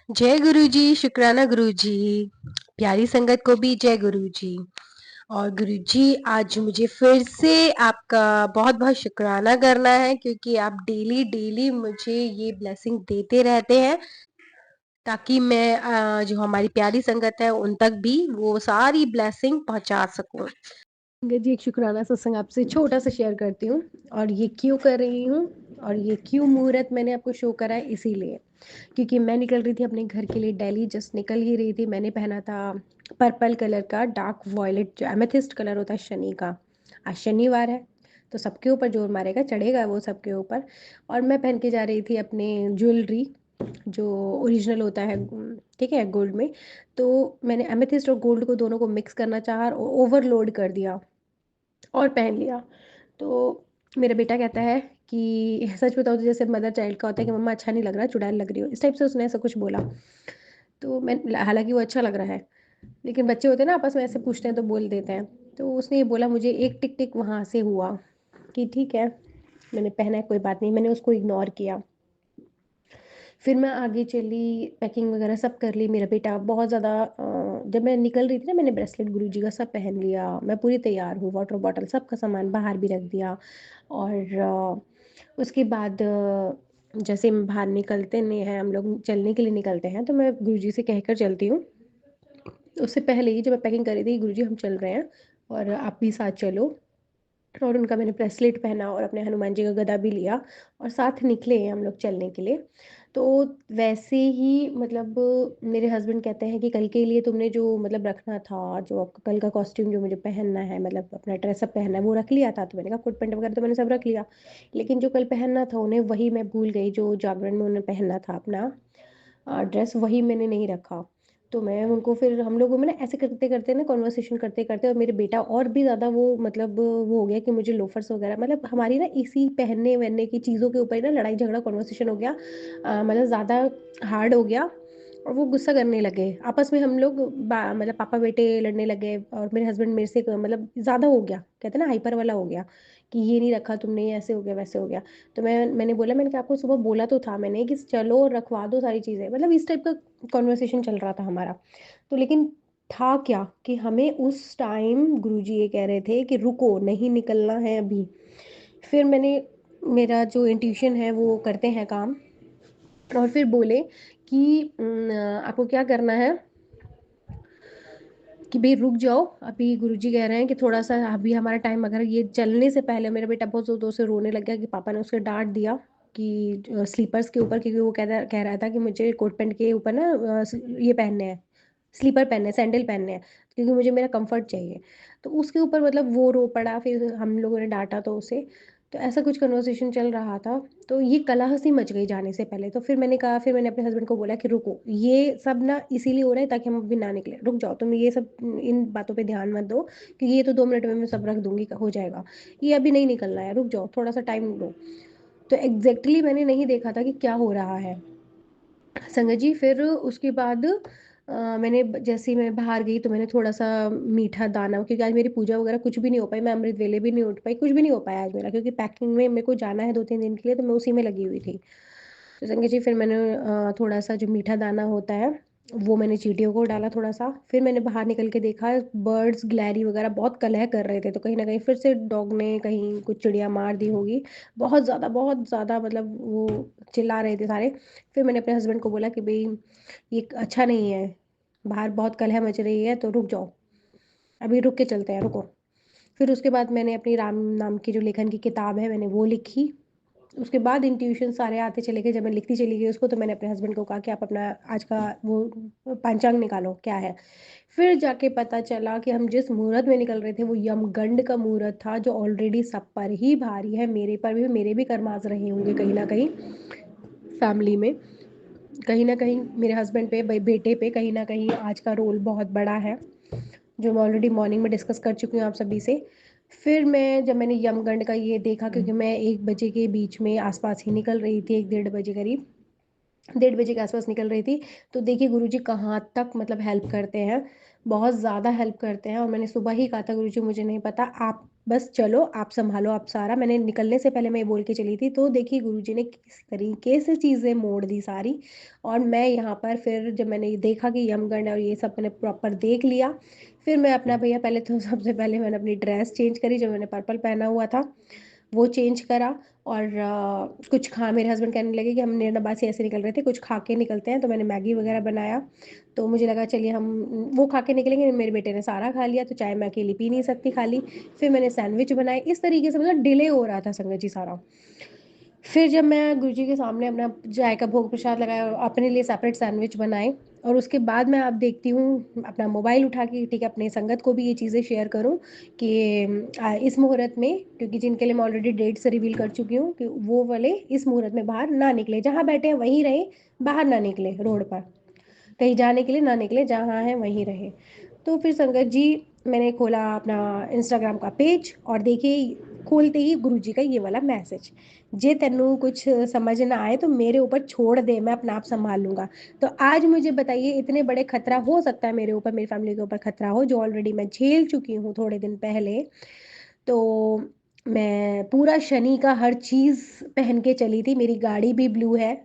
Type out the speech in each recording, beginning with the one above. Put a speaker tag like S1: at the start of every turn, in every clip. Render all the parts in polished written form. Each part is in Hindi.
S1: जय गुरुजी, शुक्राना गुरुजी। प्यारी संगत को भी जय गुरुजी। और गुरुजी, आज मुझे फिर से आपका बहुत बहुत शुक्राना करना है, क्योंकि आप डेली डेली मुझे ये ब्लेसिंग देते रहते हैं, ताकि मैं जो हमारी प्यारी संगत है उन तक भी वो सारी ब्लेसिंग पहुंचा सकूं।
S2: गंगा जी, एक शुक्राना सत्संग आपसे छोटा सा शेयर करती हूँ। और ये क्यों कर रही हूँ और ये क्यों मुहूर्त मैंने आपको शो करा है, इसीलिए क्योंकि मैं निकल रही थी अपने घर के लिए दिल्ली। जस्ट निकल ही रही थी, मैंने पहना था पर्पल कलर का डार्क वॉयलेट जो एमेथिस्ट कलर होता है शनि का। आज शनिवार है तो सबके ऊपर जोर मारेगा, चढ़ेगा वो सबके ऊपर। और मैं पहन के जा रही थी अपने ज्वेलरी जो ओरिजिनल होता है, ठीक है, गोल्ड में। तो मैंने एमेथिस्ट और गोल्ड को दोनों को मिक्स करना चाहा और ओवरलोड कर दिया और पहन लिया। तो मेरा बेटा कहता है कि सच बताओ तो जैसे मदर चाइल्ड का होता है कि मम्मा अच्छा नहीं लग रहा, चुड़ैल लग रही हो, इस टाइप से उसने ऐसा कुछ बोला। तो मैं, हालांकि वो अच्छा लग रहा है, लेकिन बच्चे होते हैं ना आपस में ऐसे पूछते हैं तो बोल देते हैं। तो उसने ये बोला, मुझे एक टिक टिक वहाँ से हुआ कि ठीक है, मैंने पहना है, कोई बात नहीं, मैंने उसको इग्नोर किया। फिर मैं आगे चली, पैकिंग वगैरह सब कर ली। मेरा बेटा बहुत ज़्यादा जब मैं निकल रही थी ना, मैंने ब्रेसलेट गुरुजी का सब पहन लिया, मैं पूरी तैयार हूँ, वाटर बॉटल सबका सामान बाहर भी रख दिया। और उसके बाद जैसे हम बाहर निकलते नहीं हैं, हम लोग चलने के लिए निकलते हैं, तो मैं गुरुजी से कहकर चलती हूँ। उससे पहले ही जब मैं पैकिंग कर रही थी, गुरुजी हम चल रहे हैं और आप भी साथ चलो। और उनका मैंने ब्रेसलेट पहना और अपने हनुमान जी का गदा भी लिया और साथ निकले हम लोग चलने के लिए। तो वैसे ही मतलब मेरे हस्बैंड कहते हैं कि कल के लिए तुमने जो मतलब रखना था, जो आपका कल का कॉस्ट्यूम जो मुझे पहनना है, मतलब अपना ड्रेसअप पहनना है, वो रख लिया था। तो मैंने कहा कोट पैंट वगैरह तो मैंने सब रख लिया, लेकिन जो कल पहनना था उन्हें, वही मैं भूल गई, जो जागरण में उन्हें पहनना था अपना ड्रेस, वही मैंने नहीं रखा। तो मैं उनको, फिर हम लोगों में ना ऐसे करते करते ना, कॉन्वर्सेशन करते करते, और मेरे बेटा और भी ज़्यादा वो मतलब वो हो गया कि मुझे लोफर्स वगैरह, मतलब हमारी ना इसी पहनने वहनने की चीज़ों के ऊपर ही ना लड़ाई झगड़ा कॉन्वर्सेशन हो गया। मतलब ज़्यादा हार्ड हो गया और वो गुस्सा करने लगे आपस में, हम लोग मतलब पापा बेटे लड़ने लगे। और मेरे हस्बैंड मेरे से मतलब ज़्यादा हो गया, कहते हैं ना हाइपर वाला हो गया, कि ये नहीं रखा तुमने, ये ऐसे हो गया वैसे हो गया। तो मैंने बोला, मैंने कहा आपको सुबह बोला तो था मैंने कि चलो रखवा दो सारी चीज़ें, मतलब इस टाइप का कॉन्वर्सेशन चल रहा था हमारा। तो लेकिन था क्या कि हमें उस टाइम गुरुजी ये कह रहे थे कि रुको, नहीं निकलना है अभी। फिर मैंने, मेरा जो इंट्यूशन है वो करते हैं काम, और फिर बोले कि आपको क्या करना है कि भाई रुक जाओ, अभी गुरुजी कह रहे हैं कि थोड़ा सा अभी हमारा टाइम, अगर ये चलने से पहले। मेरा बेटा बहुत जोर जोर से रोने लग गया कि पापा ने उसके डांट दिया कि स्लीपर्स के ऊपर, क्योंकि वो कह रहा था कि मुझे कोट पैंट के ऊपर ना ये पहनने हैं, स्लीपर पहनने हैं, सैंडल पहनने हैं, क्योंकि मुझे मेरा कंफर्ट चाहिए। तो उसके ऊपर मतलब वो रो पड़ा, फिर हम लोगों ने डांटा तो उसे। तो ऐसा कुछ कन्वर्सेशन चल रहा था। तो ये कलह सी मच गई जाने से पहले। तो फिर मैंने कहा, फिर मैंने अपने हस्बैंड को बोला कि रुको, ये सब ना इसीलिए हो रहा है ताकि हम अभी ना निकले, रुक जाओ तुम, ये सब इन बातों पे ध्यान मत दो, क्योंकि ये तो 2 मिनट में मैं सब रख दूंगी, हो जाएगा, ये अभी नहीं निकलना है, रुक जाओ थोड़ा सा टाइम लो। तो एग्जैक्टली मैंने नहीं देखा था कि क्या हो रहा है संगत जी। फिर उसके बाद मैंने जैसे ही मैं बाहर गई तो मैंने थोड़ा सा मीठा दाना, क्योंकि आज मेरी पूजा वगैरह कुछ भी नहीं हो पाई, मैं अमृत वेले भी नहीं उठ पाई, कुछ भी नहीं हो पाया आज मेरा, क्योंकि पैकिंग में मेरे को जाना है 2-3 दिन के लिए, तो मैं उसी में लगी हुई थी। तो संगत जी, फिर मैंने थोड़ा सा जो मीठा दाना होता है वो मैंने चींटियों को डाला थोड़ा सा। फिर मैंने बाहर निकल के देखा, बर्ड्स गिलहरी वगैरह बहुत कलह कर रहे थे, तो कहीं ना कहीं फिर से डॉग ने कहीं कुछ चिड़िया मार दी होगी, बहुत ज़्यादा मतलब वो चिल्ला रहे थे सारे। फिर मैंने अपने हस्बैंड को बोला कि भाई ये अच्छा नहीं है, बाहर बहुत कलह मच रही है, तो रुक जाओ, अभी रुक के चलते हैं, रुको। फिर उसके बाद मैंने अपनी राम नाम की जो लेखन की किताब है मैंने वो लिखी। उसके बाद इंट्यूशन सारे आते चले गए, जब मैं लिखती चली गई उसको, तो मैंने अपने हस्बैंड को कहा कि आप अपना आज का वो पंचांग निकालो क्या है। फिर जाके पता चला कि हम जिस मुहूर्त में निकल रहे थे वो यमगंड का मुहूर्त था, जो ऑलरेडी सब पर ही भारी है, मेरे पर भी, मेरे भी कर्म आज रहे होंगे कहीं ना कहीं फैमिली में। कहीं ना कहीं मेरे हस्बैंड पे, बेटे पे कहीं ना कहीं आज का रोल बहुत बड़ा है, जो मैं ऑलरेडी मॉर्निंग में डिस्कस कर चुकी हूँ आप सभी से। फिर मैं, जब मैंने यमगंड का ये देखा, क्योंकि मैं 1 बजे के बीच में आसपास ही निकल रही थी, 1-1:30 बजे करीब, 1:30 बजे के आसपास निकल रही थी। तो देखिए गुरुजी कहाँ तक मतलब हेल्प करते हैं, बहुत ज़्यादा हेल्प करते हैं। और मैंने सुबह ही कहा था गुरुजी मुझे नहीं पता, आप बस चलो, आप संभालो, आप सारा। मैंने निकलने से पहले मैं ये बोल के चली थी। तो देखिए गुरुजी ने किस तरीके से चीज़ें मोड़ दी सारी। और मैं यहाँ पर फिर जब मैंने ये देखा कि यमगढ़ और ये सब मैंने प्रॉपर देख लिया, फिर मैं अपना भैया पहले तो सबसे पहले मैंने अपनी ड्रेस चेंज करी, जो मैंने पर्पल पहना हुआ था वो चेंज करा। और कुछ खा मेरे हस्बैंड कहने लगे कि हम निरनाबाद से ऐसे निकल रहे थे, कुछ खा के निकलते हैं। तो मैंने मैगी वगैरह बनाया। तो मुझे लगा चलिए हम वो खा के निकलेंगे। मेरे बेटे ने सारा खा लिया, तो चाय मैं अकेली पी नहीं सकती खाली। फिर मैंने सैंडविच बनाए। इस तरीके से मतलब डिले हो रहा था संगत जी सारा। फिर जब मैं गुरुजी के सामने अपना चाय का भोग प्रसाद लगाया और अपने लिए सेपरेट सैंडविच बनाए, और उसके बाद मैं अब देखती हूँ अपना मोबाइल उठा के, ठीक है, अपने संगत को भी ये चीज़ें शेयर करूँ कि इस मुहूर्त में, क्योंकि जिनके लिए मैं ऑलरेडी डेट्स रिवील कर चुकी हूँ, कि वो वाले इस मुहूर्त में बाहर ना निकले, जहाँ बैठे हैं वहीं रहे, बाहर ना निकले, रोड पर कहीं जाने के लिए ना निकले, जहाँ है वहीं रहे। तो फिर संगत जी मैंने खोला अपना इंस्टाग्राम का पेज, और देखिए खोलते ही गुरु जी का ये वाला मैसेज, जे तेनू कुछ समझ ना आए तो मेरे ऊपर छोड़ दे, मैं अपना आप संभाल लूंगा। तो आज मुझे बताइए, इतने बड़े खतरा हो सकता है मेरे ऊपर, मेरी फैमिली के ऊपर खतरा हो, जो ऑलरेडी मैं झेल चुकी हूँ थोड़े दिन पहले। तो मैं पूरा शनि का हर चीज़ पहन के चली थी, मेरी गाड़ी भी ब्लू है,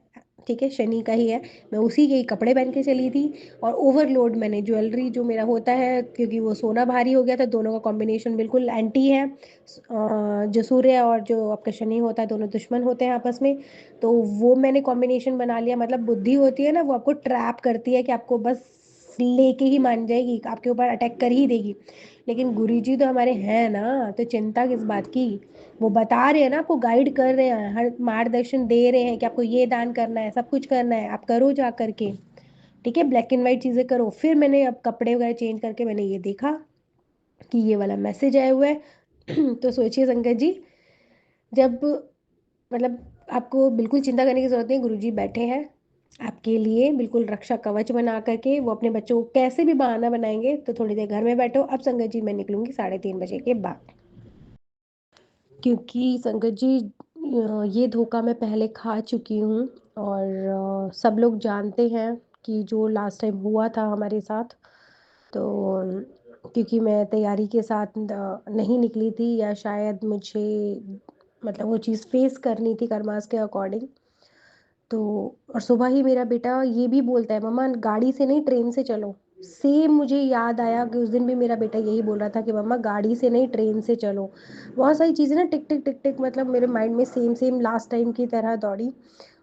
S2: ठीक है, शनि का ही है। मैं उसी के ही कपड़े पहन के चली थी। और ओवरलोड मैंने ज्वेलरी जो मेरा होता है, क्योंकि वो सोना भारी हो गया था, दोनों का कॉम्बिनेशन बिल्कुल एंटी है। जो सूर्य और जो आपका शनि होता है, दोनों दुश्मन होते हैं आपस में। तो वो मैंने कॉम्बिनेशन बना लिया। मतलब बुद्धि होती है ना, वो आपको ट्रैप करती है कि आपको बस लेके ही मान जाएगी, आपके ऊपर अटैक कर ही देगी। लेकिन गुरुजी तो हमारे हैं ना, तो चिंता किस बात की। वो बता रहे हैं ना, आपको गाइड कर रहे हैं, हर मार्गदर्शन दे रहे हैं कि आपको ये दान करना है, सब कुछ करना है, आप करो जा करके, ठीक है, ब्लैक एंड वाइट चीज़ें करो। फिर मैंने अब कपड़े वगैरह चेंज करके मैंने ये देखा कि ये वाला मैसेज आया हुआ है। तो सोचिए संगत जी, जब मतलब आपको बिल्कुल चिंता करने की जरूरत नहीं, गुरुजी बैठे हैं आपके लिए बिल्कुल रक्षा कवच बना करके। वो अपने बच्चों को कैसे भी बहाना बनाएंगे, तो थोड़ी देर घर में बैठो। अब संगत जी मैं निकलूंगी 3:30 बजे के बाद, क्योंकि संगत जी ये धोखा मैं पहले खा चुकी हूँ। और सब लोग जानते हैं कि जो लास्ट टाइम हुआ था हमारे साथ। तो क्योंकि मैं तैयारी के साथ नहीं निकली थी, या शायद मुझे मतलब वो चीज़ फेस करनी थी कर्मास के अकॉर्डिंग। तो और सुबह ही मेरा बेटा ये भी बोलता है, मम्मा गाड़ी से नहीं ट्रेन से चलो। सेम मुझे याद आया कि उस दिन भी मेरा बेटा यही बोल रहा था कि मम्मा गाड़ी से नहीं ट्रेन से चलो। बहुत सारी चीज़ें ना टिक टिक टिक टिक मतलब मेरे माइंड में सेम सेम लास्ट टाइम की तरह दौड़ी।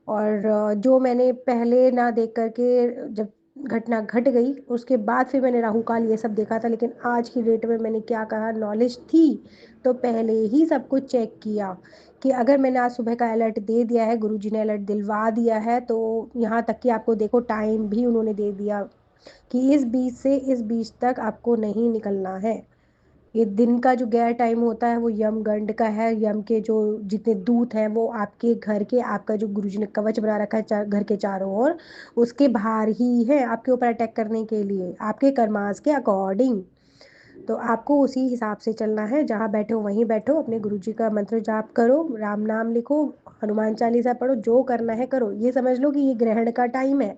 S2: और जो मैंने पहले ना देख करके जब घटना घट गई, उसके बाद फिर मैंने राहु काल ये सब देखा था। लेकिन आज की डेट में मैंने क्या कहा, नॉलेज थी तो पहले ही सब कुछ चेक किया कि अगर मैंने आज सुबह का अलर्ट दे दिया है, गुरुजी ने अलर्ट दिलवा दिया है, तो यहाँ तक कि आपको देखो टाइम भी उन्होंने दे दिया कि इस बीच से इस बीच तक आपको नहीं निकलना है। ये दिन का जो गैर टाइम होता है वो यमगंड का है। यम के जो जितने दूत हैं वो आपके घर के, आपका जो गुरुजी ने कवच बना रखा है घर के चारों ओर, उसके बाहर ही है आपके ऊपर अटैक करने के लिए, आपके कर्मास के अकॉर्डिंग। तो आपको उसी हिसाब से चलना है, जहाँ बैठे हो वहीं बैठो, अपने गुरुजी का मंत्र जाप करो, राम नाम लिखो, हनुमान चालीसा पढ़ो, जो करना है करो। ये समझ लो कि ये ग्रहण का टाइम है,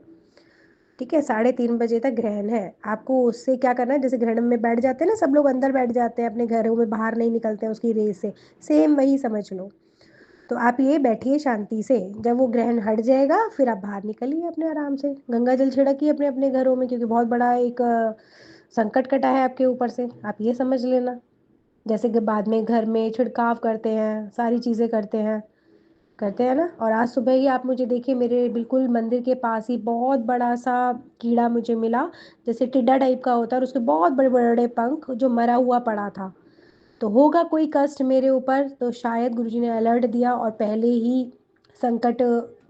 S2: ठीक है, 3:30 बजे तक ग्रहण है। आपको उससे क्या करना है, जैसे ग्रहण में बैठ जाते हैं ना सब लोग, अंदर बैठ जाते हैं अपने घरों में, बाहर नहीं निकलते हैं उसकी रेस से, सेम वही समझ लो। तो आप ये बैठिए शांति से, जब वो ग्रहण हट जाएगा फिर आप बाहर निकलिए अपने आराम से, गंगा जल छिड़किए अपने अपने घरों में, क्योंकि बहुत बड़ा एक संकट कटा है आपके ऊपर से, आप ये समझ लेना। जैसे कि बाद में घर में छिड़काव करते हैं, सारी चीज़ें करते हैं ना। और आज सुबह ही आप मुझे देखिए, मेरे बिल्कुल मंदिर के पास ही बहुत बड़ा सा कीड़ा मुझे मिला, जैसे टिड्डा टाइप का होता है, और उसके बहुत बड़े बड़े पंख, जो मरा हुआ पड़ा था। तो होगा कोई कष्ट मेरे ऊपर, तो शायद गुरुजी ने अलर्ट दिया और पहले ही संकट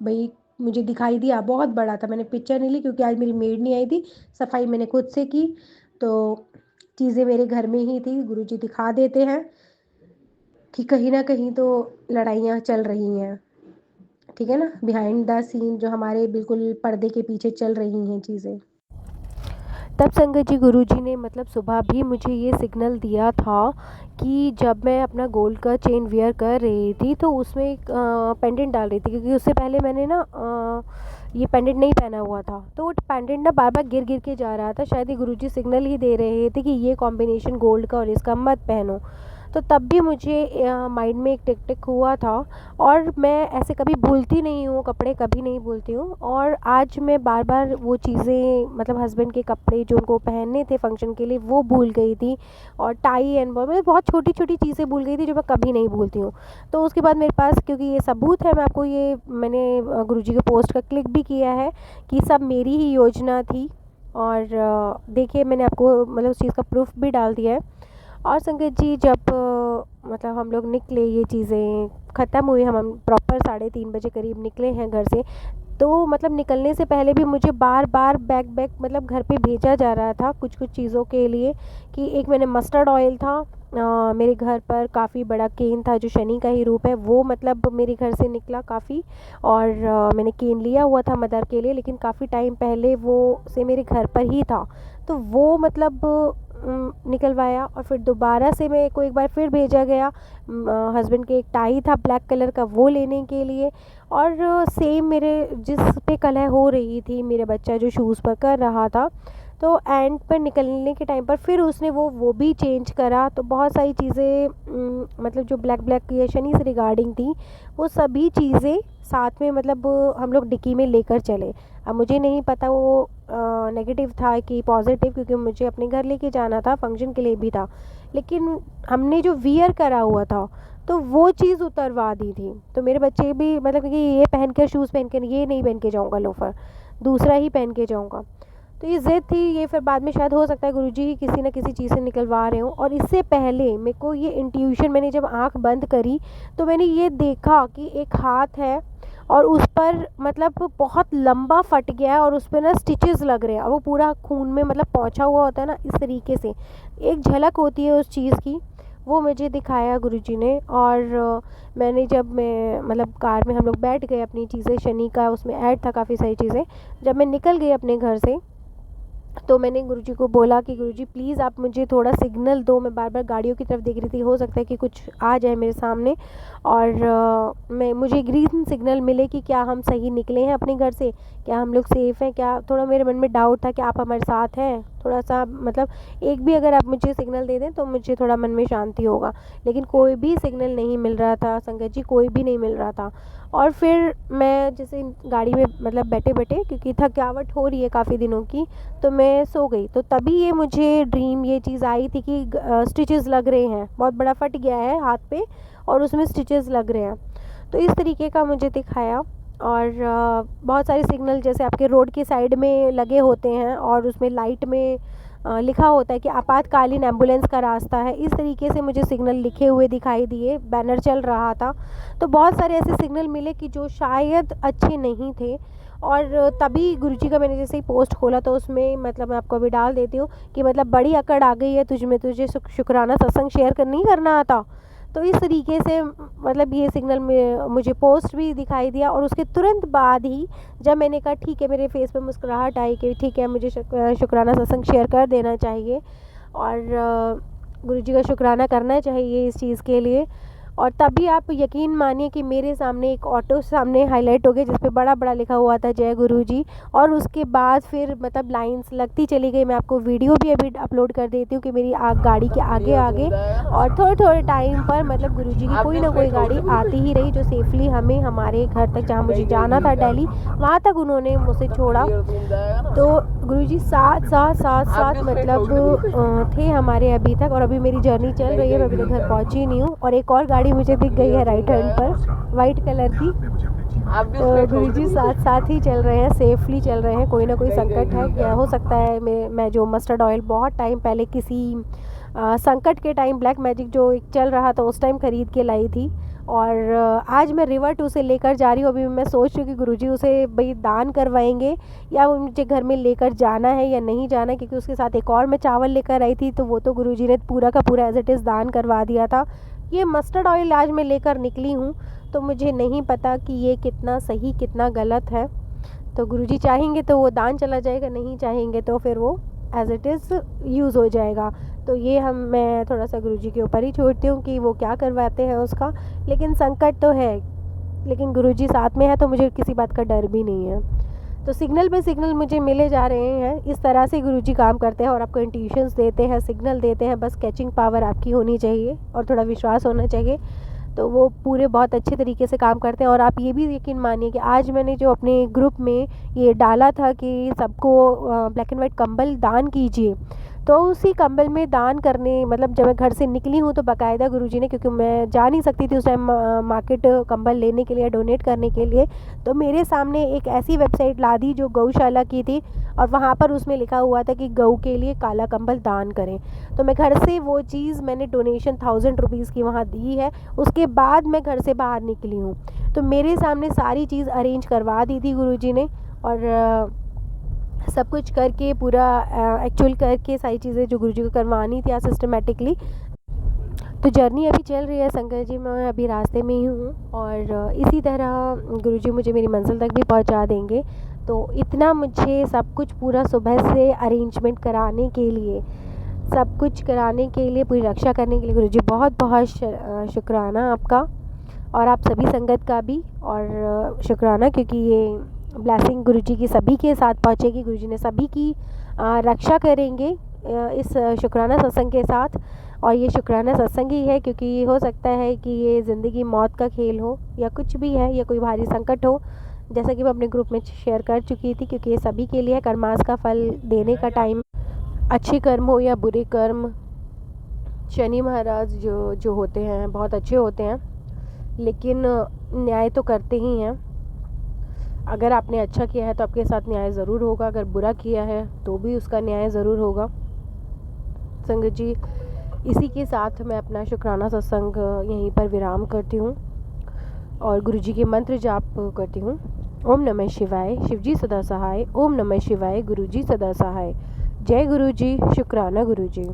S2: भाई मुझे दिखाई दिया, बहुत बड़ा था। मैंने पिक्चर नहीं ली क्योंकि आज मेरी मेड नहीं आई थी, सफाई मैंने खुद से की। तो चीज़ें मेरे घर में ही थी, गुरुजी दिखा देते हैं कि कहीं ना कहीं तो लड़ाइयाँ चल रही हैं, ठीक है ना, बिहाइंड द सीन जो हमारे बिल्कुल पर्दे के पीछे चल रही हैं चीज़ें। तब संगत जी गुरुजी ने मतलब सुबह भी मुझे ये सिग्नल दिया था कि जब मैं अपना गोल्ड का चेन वियर कर रही थी, तो उसमें एक पेंडेंट डाल रही थी, क्योंकि उससे पहले मैंने ना
S1: ये पेंडेंट नहीं पहना हुआ था, तो वो पेंडेंट ना बार बार गिर गिर के जा रहा था। शायद ये गुरुजी सिग्नल ही दे रहे थे कि ये कॉम्बिनेशन गोल्ड का और इसका मत पहनो। तो तब भी मुझे माइंड में एक टिक टिक हुआ था। और मैं ऐसे कभी भूलती नहीं हूँ, कपड़े कभी नहीं भूलती हूँ। और आज मैं बार बार वो चीज़ें, मतलब हस्बैंड के कपड़े जो उनको पहनने थे फंक्शन के लिए, वो भूल गई थी। और टाई एंड बॉय, मैं बहुत छोटी छोटी चीज़ें भूल गई थी जो मैं कभी नहीं भूलती हूँ। तो उसके बाद मेरे पास, क्योंकि ये सबूत है, मैं आपको ये, मैंने गुरुजी के पोस्ट का क्लिक भी किया है कि सब मेरी ही योजना थी। और देखिए मैंने आपको मतलब उस चीज़ का प्रूफ भी डाल दिया है। और संगत जी, जब मतलब हम लोग निकले, ये चीज़ें ख़त्म हुई, हम प्रॉपर 3:30 बजे करीब निकले हैं घर से। तो मतलब निकलने से पहले भी मुझे बार बार बैग बैग मतलब घर पे भेजा जा रहा था कुछ कुछ चीज़ों के लिए। कि एक मैंने मस्टर्ड ऑयल था, मेरे घर पर काफ़ी बड़ा केन था जो शनि का ही रूप है, वो मतलब मेरे घर से निकला काफ़ी। और मैंने केन लिया हुआ था मदर के लिए, लेकिन काफ़ी टाइम पहले वो से मेरे घर पर ही था। तो वो मतलब निकलवाया। और फिर दोबारा से मेरे को एक बार फिर भेजा गया हस्बैंड के एक टाई था ब्लैक कलर का, वो लेने के लिए। और सेम मेरे जिस पे कलह हो रही थी, मेरा बच्चा जो शूज़ पर कर रहा था, तो एंड पर निकलने के टाइम पर फिर उसने वो भी चेंज करा। तो बहुत सारी चीज़ें मतलब जो ब्लैक ब्लैक या शनि से रिगार्डिंग थी, वो सभी चीज़ें साथ में मतलब हम लोग डिक्की में लेकर चले। अब मुझे नहीं पता वो नेगेटिव था कि पॉजिटिव, क्योंकि मुझे अपने घर लेके जाना था, फंक्शन के लिए भी था। लेकिन हमने जो वियर करा हुआ था, तो वो चीज़ उतरवा दी थी। तो मेरे बच्चे भी मतलब कि ये पहन कर, शूज़ पहन कर, ये नहीं पहन के जाऊँगा लोफर, दूसरा ही पहन के जाऊँगा। तो ये ज़िद थी। ये फिर बाद में शायद हो सकता है गुरुजी ही किसी न किसी चीज़ से निकलवा रहे हों। और इससे पहले मेरे को ये इंट्यूशन, मैंने जब आँख बंद करी तो मैंने ये देखा कि एक हाथ है और उस पर मतलब बहुत लंबा फट गया है और उस पर ना स्टिचेस लग रहे हैं, और वो पूरा खून में मतलब पहुँचा हुआ होता है ना, इस तरीके से एक झलक होती है उस चीज़ की, वो मुझे दिखाया गुरुजी ने। और मैंने, जब मैं मतलब कार में हम लोग बैठ गए, अपनी चीज़ें, शनि का उसमें ऐड था काफ़ी सारी चीज़ें, जब मैं निकल गई अपने घर से, तो मैंने गुरुजी को बोला कि गुरुजी प्लीज़ आप मुझे थोड़ा सिग्नल दो। मैं बार बार गाड़ियों की तरफ देख रही थी, हो सकता है कि कुछ आ जाए मेरे सामने, और मैं मुझे ग्रीन सिग्नल मिले कि क्या हम सही निकले हैं अपने घर से, क्या हम लोग सेफ़ हैं, क्या थोड़ा मेरे मन में डाउट था कि आप हमारे साथ हैं। थोड़ा सा मतलब एक भी अगर आप मुझे सिग्नल दे दें तो मुझे थोड़ा मन में शांति होगा। लेकिन कोई भी सिग्नल नहीं मिल रहा था संगत जी, कोई भी नहीं मिल रहा था। और फिर मैं जैसे गाड़ी में मतलब बैठे बैठे, क्योंकि थकावट हो रही है काफ़ी दिनों की, तो मैं सो गई। तो तभी ये मुझे ड्रीम, ये चीज़ आई थी कि स्टिचेस लग रहे हैं, बहुत बड़ा फट गया है हाथ पे और उसमें स्टिचेस लग रहे हैं। तो इस तरीके का मुझे दिखाया। और बहुत सारे सिग्नल जैसे आपके रोड के साइड में लगे होते हैं और उसमें लाइट में लिखा होता है कि आपातकालीन एम्बुलेंस का रास्ता है, इस तरीके से मुझे सिग्नल लिखे हुए दिखाई दिए, बैनर चल रहा था। तो बहुत सारे ऐसे सिग्नल मिले कि जो शायद अच्छे नहीं थे। और तभी गुरुजी का मैंने जैसे ही पोस्ट खोला तो उसमें मतलब मैं आपको अभी डाल देती हूँ कि मतलब बड़ी अकड़ आ गई है तुझ में, तुझे शुक्राना सत्संग शेयर कर नहीं करना आता। तो इस तरीके से मतलब ये सिग्नल में मुझे पोस्ट भी दिखाई दिया। और उसके तुरंत बाद ही जब मैंने कहा ठीक है, मेरे फेस पे मुस्कुराहट आई कि ठीक है, मुझे शुक्राना सत्संग शेयर कर देना चाहिए और गुरुजी का शुक्राना करना चाहिए इस चीज़ के लिए। और तभी आप यकीन मानिए कि मेरे सामने एक ऑटो सामने हाईलाइट हो गया जिस पे बड़ा बड़ा लिखा हुआ था जय गुरुजी। और उसके बाद फिर मतलब लाइंस लगती चली गई। मैं आपको वीडियो भी अभी अपलोड कर देती हूँ कि मेरी गाड़ी के आगे आगे और थोड़े थोड़े टाइम पर मतलब गुरुजी की कोई ना कोई गाड़ी आती ही रही जो सेफली हमें हमारे घर तक, जहाँ मुझे जाना था दिल्ली, वहाँ तक उन्होंने मुझे छोड़ा। तो गुरुजी साथ साथ साथ साथ मतलब थे हमारे अभी तक। और अभी मेरी जर्नी चल रही है, मैं अभी तक घर पहुँची नहीं हूँ। और एक और गाड़ी मुझे दिख गई है राइट हैंड पर, वाइट कलर की। तो गुरुजी साथ साथ ही चल रहे हैं, सेफली चल रहे हैं। कोई ना कोई संकट है, क्या हो सकता है मैं जो मस्टर्ड ऑयल बहुत टाइम पहले किसी संकट के टाइम ब्लैक मैजिक जो एक चल रहा था उस टाइम ख़रीद के लाई थी। और आज मैं रिवर्ट उसे लेकर जा रही हूँ। अभी मैं सोच रही हूँ कि गुरुजी उसे भाई दान करवाएंगे या मुझे घर में लेकर जाना है या नहीं जाना है, क्योंकि उसके साथ एक और मैं चावल लेकर आई थी तो वो तो गुरुजी ने पूरा का पूरा एज इट इज़ दान करवा दिया था। ये मस्टर्ड ऑयल आज मैं लेकर निकली हूँ, तो मुझे नहीं पता कि ये कितना सही कितना गलत है। तो गुरुजी चाहेंगे तो वो दान चला जाएगा, नहीं चाहेंगे तो फिर वो एज़ इट इज़ यूज़ हो जाएगा। तो ये मैं थोड़ा सा गुरुजी के ऊपर ही छोड़ती हूँ कि वो क्या करवाते हैं उसका। लेकिन संकट तो है, लेकिन गुरुजी साथ में है तो मुझे किसी बात का डर भी नहीं है। तो सिग्नल पे सिग्नल मुझे मिले जा रहे हैं। इस तरह से गुरुजी काम करते हैं और आपको इंट्यूशंस देते हैं, सिग्नल देते हैं। बस कैचिंग पावर आपकी होनी चाहिए और थोड़ा विश्वास होना चाहिए, तो वो पूरे बहुत अच्छे तरीके से काम करते हैं। और आप ये भी यकीन मानिए कि आज मैंने जो अपने ग्रुप में ये डाला था कि सबको ब्लैक एंड वाइट कंबल दान कीजिए, तो उसी कंबल में दान करने, मतलब जब मैं घर से निकली हूँ तो बाकायदा गुरुजी ने, क्योंकि मैं जा नहीं सकती थी उस टाइम मार्केट कंबल लेने के लिए, डोनेट करने के लिए, तो मेरे सामने एक ऐसी वेबसाइट ला दी जो गौशाला की थी, और वहाँ पर उसमें लिखा हुआ था कि गऊ के लिए काला कंबल दान करें। तो मैं घर से वो चीज़, मैंने डोनेशन 1000 रुपीज़ की वहाँ दी है। उसके बाद मैं घर से बाहर निकली हूँ, तो मेरे सामने सारी चीज़ अरेंज करवा दी थी गुरुजी ने, और सब कुछ करके पूरा एक्चुअल करके सारी चीज़ें जो गुरुजी को करवानी थी आज सिस्टमेटिकली। तो जर्नी अभी चल रही है संगत जी, मैं अभी रास्ते में ही हूँ, और इसी तरह गुरुजी मुझे मेरी मंजिल तक भी पहुँचा देंगे। तो इतना मुझे सब कुछ पूरा सुबह से अरेंजमेंट कराने के लिए, सब कुछ कराने के लिए, पूरी रक्षा करने के लिए गुरुजी बहुत बहुत शुक्राना आपका, और आप सभी संगत का भी और शुक्राना, क्योंकि ये ब्लेसिंग गुरुजी की सभी के साथ पहुँचेगी। गुरुजी ने सभी की रक्षा करेंगे इस शुक्राना सत्संग के साथ। और ये शुक्राना सत्संग ही है, क्योंकि हो सकता है कि ये ज़िंदगी मौत का खेल हो, या कुछ भी है, या कोई भारी संकट हो, जैसा कि मैं अपने ग्रुप में शेयर कर चुकी थी, क्योंकि ये सभी के लिए कर्मास का फल देने का टाइम। अच्छे कर्म हो या बुरे कर्म, शनि महाराज जो होते हैं बहुत अच्छे होते हैं, लेकिन न्याय तो करते ही हैं। अगर आपने अच्छा किया है तो आपके साथ न्याय ज़रूर होगा, अगर बुरा किया है तो भी उसका न्याय ज़रूर होगा। संगत जी, इसी के साथ मैं अपना शुक्राना सत्संग यहीं पर विराम करती हूँ और गुरुजी के मंत्र जाप करती हूँ। ओम नमः शिवाय, शिवजी सदा सहाय। ओम नमः शिवाय, गुरुजी सदा सहाय। जय गुरुजी, शुक्राना गुरुजी।